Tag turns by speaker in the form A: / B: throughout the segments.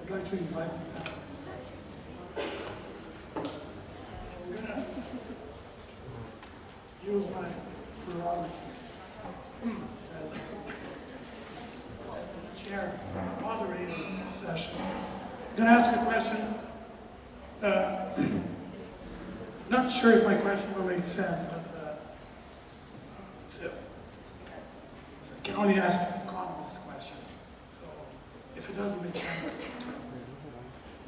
A: I'd like to invite you back. I'm going to use my prerogative as the chair, moderator of this session. I'm going to ask a question. Not sure if my question will make sense, but I can only ask an economist question. So if it doesn't make sense,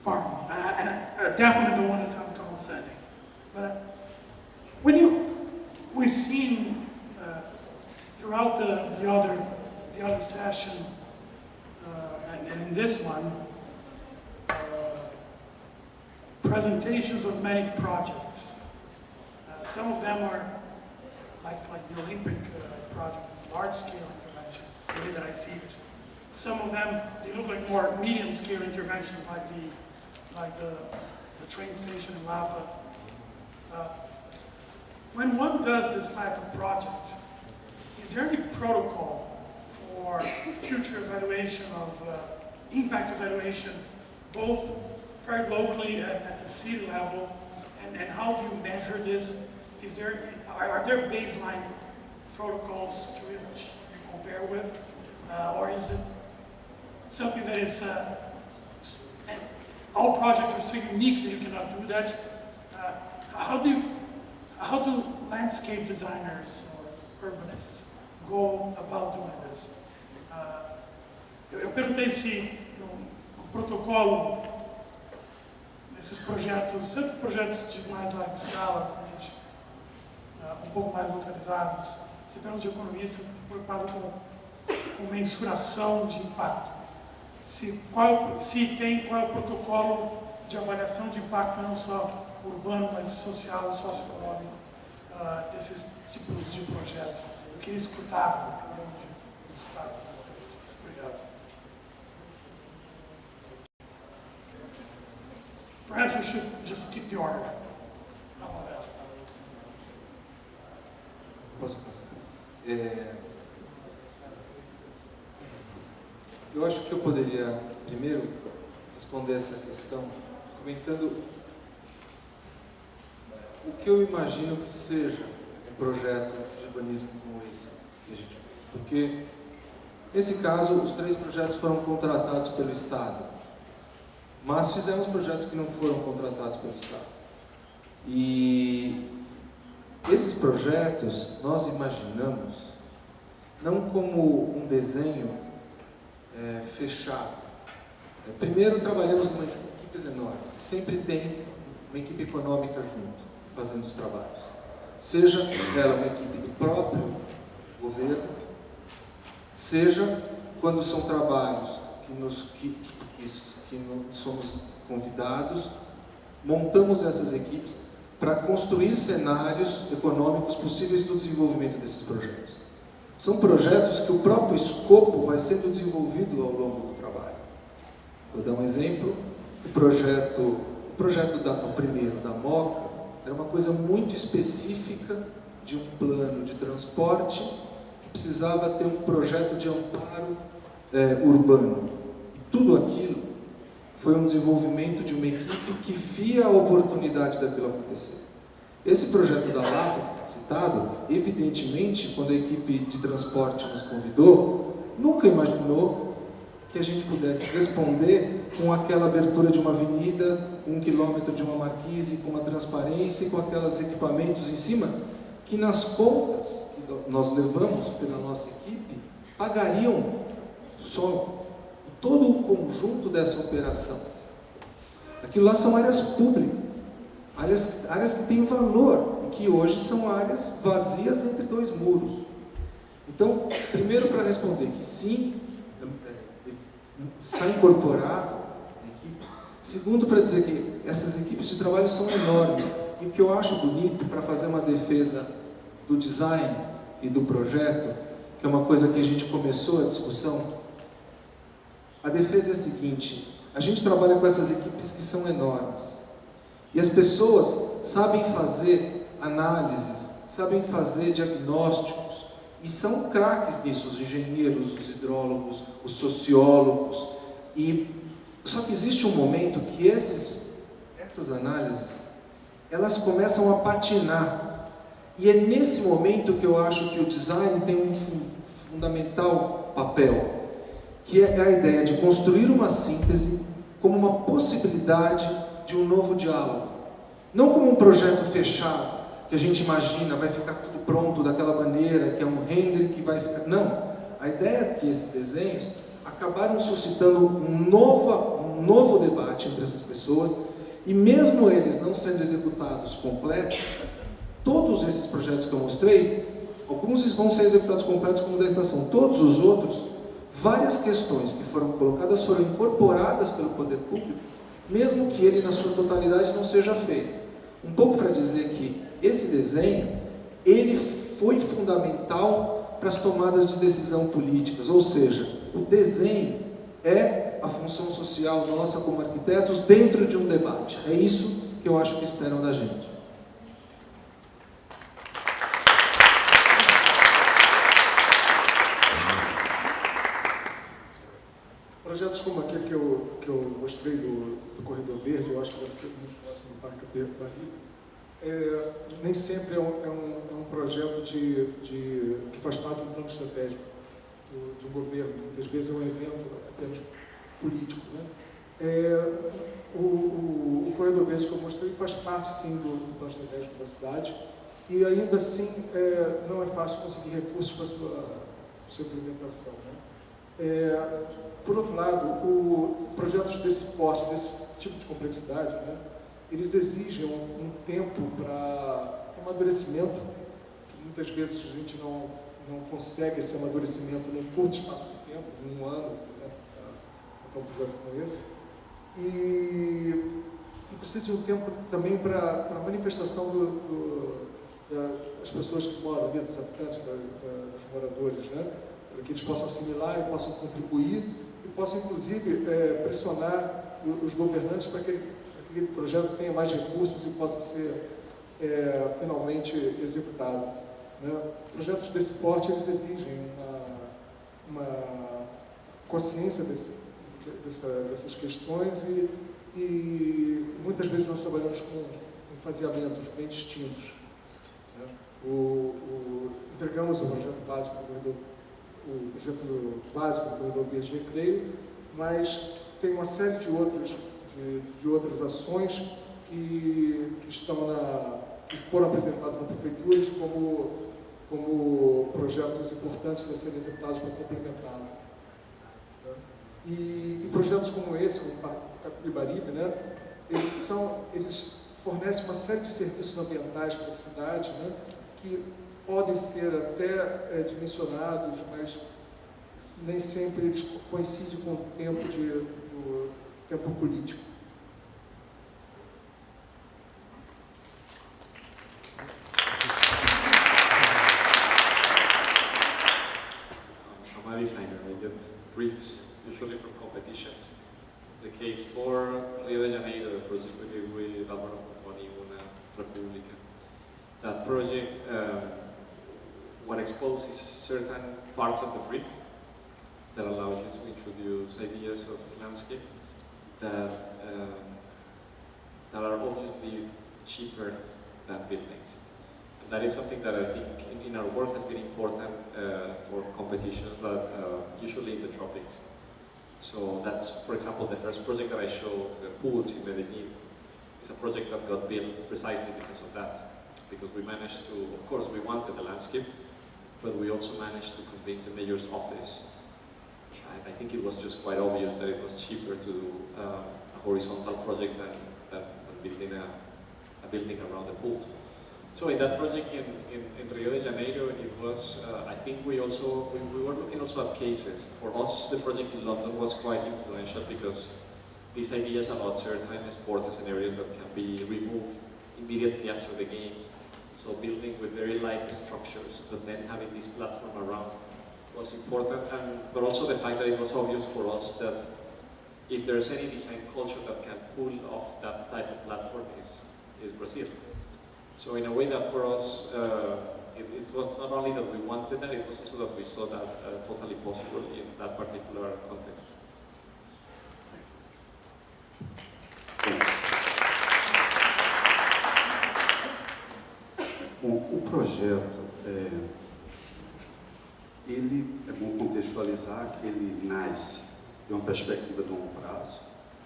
A: pardon me. And I definitely don't want to sound condescending. But we've seen throughout the other session and in this one, presentations of many projects. Some of them are like the Olympic project, it's a large-scale intervention, the way that I see it. Some of them, they look like more medium-scale interventions, like the train station in Lapa. When one does this type of project, is there any protocol for future evaluation of impact evaluation, both very locally and at the city level, and how do you measure this? Are there baseline protocols to which you compare with, or is it something that is, and all projects are so unique that you cannot do that? How do landscape designers or urbanists go about doing this? Eu perguntei se o protocolo desses projetos, tanto projetos de mais larga escala, um pouco mais localizados, se pergunta de economista, preocupado com mensuração de impacto. Qual é o protocolo de avaliação de impacto, não só urbano, mas social, socioeconômico, desses tipos de projeto? Eu queria escutar a opinião dos quatro a respeito disso. Obrigado. Perhaps we should just keep the order. How about that?
B: Posso passar? Eu acho que eu poderia, primeiro, responder essa questão comentando o que eu imagino que seja um projeto de urbanismo como esse que a gente fez. Porque, nesse caso, os 3 projetos foram contratados pelo Estado. Mas fizemos projetos que não foram contratados pelo Estado. E esses projetos nós imaginamos não como um desenho fechado. Primeiro, trabalhamos com equipes enormes. Sempre tem uma equipe econômica junto, fazendo os trabalhos. Seja ela uma equipe do próprio governo, seja quando são trabalhos que somos convidados, montamos essas equipes para construir cenários econômicos possíveis do desenvolvimento desses projetos. São projetos que o próprio escopo vai sendo desenvolvido ao longo do trabalho. Vou dar um exemplo. O projeto primeiro, da Moca, era uma coisa muito específica de um plano de transporte que precisava ter um projeto de amparo urbano. E tudo aquilo foi um desenvolvimento de uma equipe que via a oportunidade daquilo acontecer. Esse projeto da Lapa, citado, evidentemente, quando a equipe de transporte nos convidou, nunca imaginou que a gente pudesse responder com aquela abertura de uma avenida, 1 quilômetro de uma marquise, com uma transparência e com aqueles equipamentos em cima, que nas contas que nós levamos pela nossa equipe, pagariam só todo o conjunto dessa operação. Aquilo lá são áreas públicas, áreas que têm valor e que hoje são áreas vazias entre 2 muros. Então, primeiro para responder que sim, está incorporado na equipe. Segundo, para dizer que essas equipes de trabalho são enormes. E o que eu acho bonito, para fazer uma defesa do design e do projeto, que é uma coisa que a gente começou a discussão, a defesa é a seguinte: a gente trabalha com essas equipes que são enormes. E as pessoas sabem fazer análises, sabem fazer diagnósticos E são craques nisso, os engenheiros, os hidrólogos, os sociólogos. Só que existe um momento que essas análises, elas começam a patinar. E é nesse momento que eu acho que o design tem um fundamental papel, que é a ideia de construir uma síntese como uma possibilidade de um novo diálogo. Não como um projeto fechado, que a gente imagina, vai ficar tudo pronto daquela maneira, que é um render que vai ficar... Não. A ideia é que esses desenhos acabaram suscitando um novo debate entre essas pessoas, e mesmo eles não sendo executados completos, todos esses projetos que eu mostrei, alguns vão ser executados completos como o da estação, todos os outros, várias questões que foram colocadas foram incorporadas pelo poder público, mesmo que ele na sua totalidade não seja feito. Um pouco para dizer que esse desenho, ele foi fundamental para as tomadas de decisão políticas, ou seja, o desenho é a função social nossa como arquitetos dentro de um debate. É isso que eu acho que esperam da gente.
C: Projetos como aquele que eu mostrei do Corredor Verde, eu acho que deve ser muito próximo do Parque Paris, nem sempre é um projeto que faz parte de um plano estratégico de um governo. Muitas vezes é um evento apenas político, né? O Corredor Verde que eu mostrei faz parte, sim, do plano estratégico da cidade, e ainda assim não é fácil conseguir recursos para a sua implementação, né? Por outro lado, projetos desse porte, desse tipo de complexidade, né, eles exigem um tempo para amadurecimento, que muitas vezes a gente não consegue esse amadurecimento num curto espaço de tempo, em um ano, por exemplo, para um projeto como esse. E precisa de um tempo também para a manifestação das pessoas que moram ali, dos habitantes, dos moradores, né, para que eles possam assimilar e possam contribuir e possam, inclusive, pressionar os governantes para que aquele projeto tenha mais recursos e possa ser finalmente executado, né? Projetos desse porte, eles exigem uma consciência dessas questões e muitas vezes nós trabalhamos com faseamentos bem distintos, né? Entregamos o projeto básico do Corredor Verde Recreio, mas tem uma série de outras ações que foram apresentadas a prefeituras como projetos importantes a serem executados para complementá-lo, né? E projetos como esse, como o Capibaribe, né, eles fornecem uma série de serviços ambientais para a cidade, né, que podem ser até dimensionados, mas nem sempre eles coincidem com o tempo político.
D: I'm a designer. I get briefs, usually from competitions. The case for Rio de Janeiro, the project we did with Álvaro Montoni, Una República. That project, what exposes certain parts of the brief that allow you to introduce ideas of landscape that are obviously cheaper than buildings. And that is something that I think in our work has been important for competitions that usually in the tropics. So that's, for example, the first project that I showed, the pools in Medellin, is a project that got built precisely because of that. Because we managed to, of course, we wanted the landscape, but we also managed to convince the mayor's office. I think it was just quite obvious that it was cheaper to do a horizontal project than building a building around the pool. So in that project in Rio de Janeiro, it was, I think we were looking also at cases. For us, the project in London was quite influential because these ideas about certain sports and areas that can be removed immediately after the games. So building with very light structures, but then having this platform around was important, but also the fact that it was obvious for us that if there's any design culture that can pull off that type of platform is Brazil. So in a way that for us, it was not only that we wanted that, it was also that we saw that totally possible in that particular context.
E: Bom, o projeto, ele é bom contextualizar que ele nasce de uma perspectiva de longo prazo,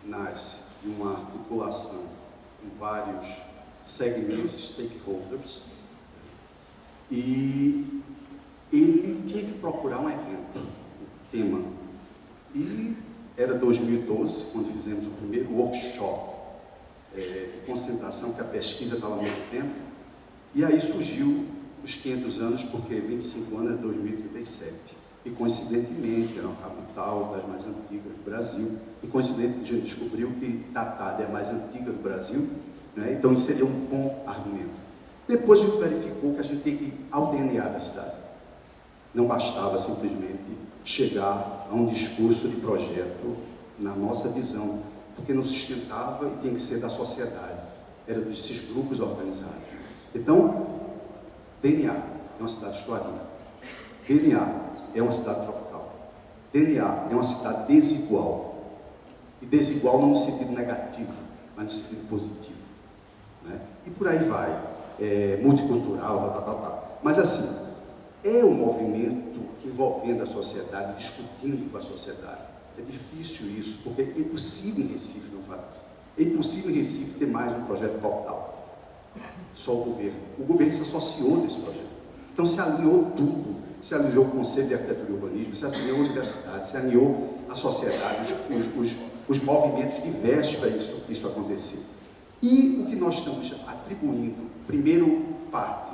E: nasce de uma articulação com vários segmentos, stakeholders, e ele tinha que procurar um evento, um tema. E era 2012, quando fizemos o primeiro workshop de concentração, que a pesquisa estava há muito tempo, e aí surgiu os 500 anos, porque 25 anos é 2037. E coincidentemente, era uma capital das mais antigas do Brasil, e coincidentemente a gente descobriu que Tatada é a mais antiga do Brasil, né? Então isso seria um bom argumento. Depois a gente verificou que a gente tinha que ir ao DNA da cidade. Não bastava simplesmente chegar a um discurso de projeto na nossa visão, porque não sustentava e tinha que ser da sociedade, era desses grupos organizados. Então, DNA é uma cidade historina, DNA é uma cidade tropical, DNA é uma cidade desigual, e desigual não no sentido negativo, mas no sentido positivo, né? E por aí vai, multicultural, tal. Mas assim, é um movimento envolvendo a sociedade, discutindo com a sociedade. É difícil isso, porque é impossível em Recife não falar. É impossível em Recife ter mais um projeto portal. Só o governo. O governo se associou desse projeto. Então se alinhou tudo. Se alinhou o Conselho de Arquitetura e Urbanismo, se alinhou a universidade, se alinhou a sociedade, os movimentos diversos para isso acontecer. E o que nós estamos atribuindo, primeiro parte,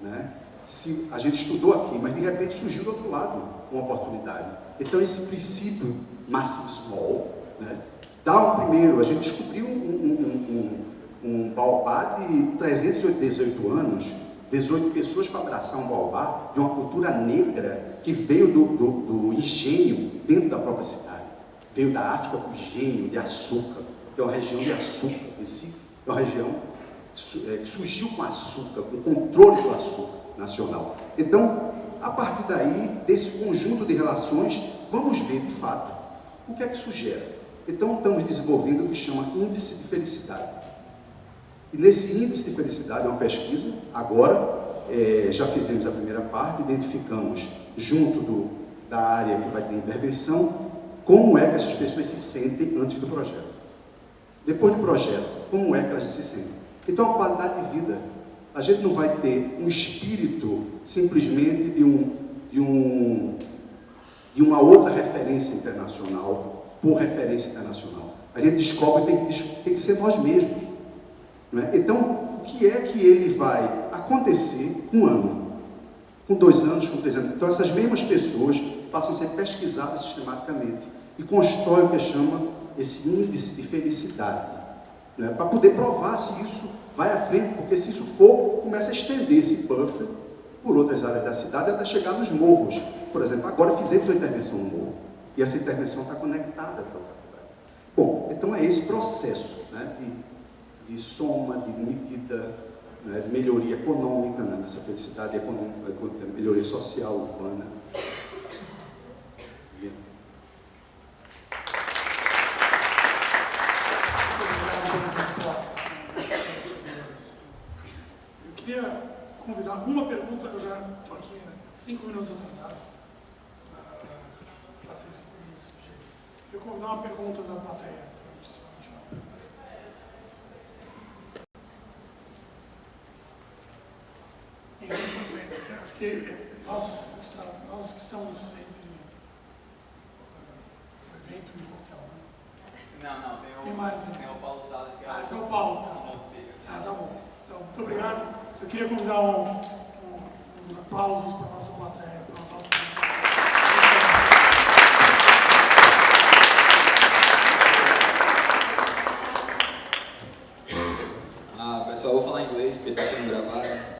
E: né? Se a gente estudou aqui, mas de repente surgiu do outro lado uma oportunidade. Então esse princípio Massive Small, né, dá um primeiro, a gente descobriu um baobá de 318 anos, 18 pessoas para abraçar um baobá de uma cultura negra que veio do engenho dentro da própria cidade. Veio da África para o engenho de açúcar, que é uma região de açúcar. Recife é uma região que surgiu com açúcar, com controle do açúcar nacional. Então, a partir daí, desse conjunto de relações, vamos ver de fato o que é que isso gera. Então, estamos desenvolvendo o que chama índice de felicidade. E nesse índice de felicidade, é uma pesquisa, agora, já fizemos a primeira parte, identificamos, junto da área que vai ter intervenção, como é que essas pessoas se sentem antes do projeto. Depois do projeto, como é que elas se sentem. Então, a qualidade de vida. A gente não vai ter um espírito simplesmente de uma outra referência internacional, por referência internacional. A gente descobre que tem que ser nós mesmos. Né? Então, o que é que ele vai acontecer com um ano, com 2 anos, com 3 anos? Então, essas mesmas pessoas passam a ser pesquisadas sistematicamente e constroem o que chama esse índice de felicidade, né? Para poder provar se isso vai à frente, porque se isso for, começa a estender esse buffer por outras áreas da cidade até chegar nos morros. Por exemplo, agora fizemos uma intervenção no morro, e essa intervenção está conectada com a faculdade. Bom, então é esse processo, né, de soma, de medida, né, de melhoria econômica, né, nessa felicidade econômica, melhoria social, urbana.
A: Eu queria convidar uma pergunta, eu já estou aqui 5 minutos atrasado, passei 5 minutos. Eu queria convidar uma pergunta da plateia. Acho que nós que estamos entre o evento e o hotel, né?
F: Não,
A: Tem mais, né?
F: tem o Paulo Salles que
A: Então o Paulo, tá. Tá bom. Então, muito obrigado. Eu queria convidar uns aplausos para a nossa plateia.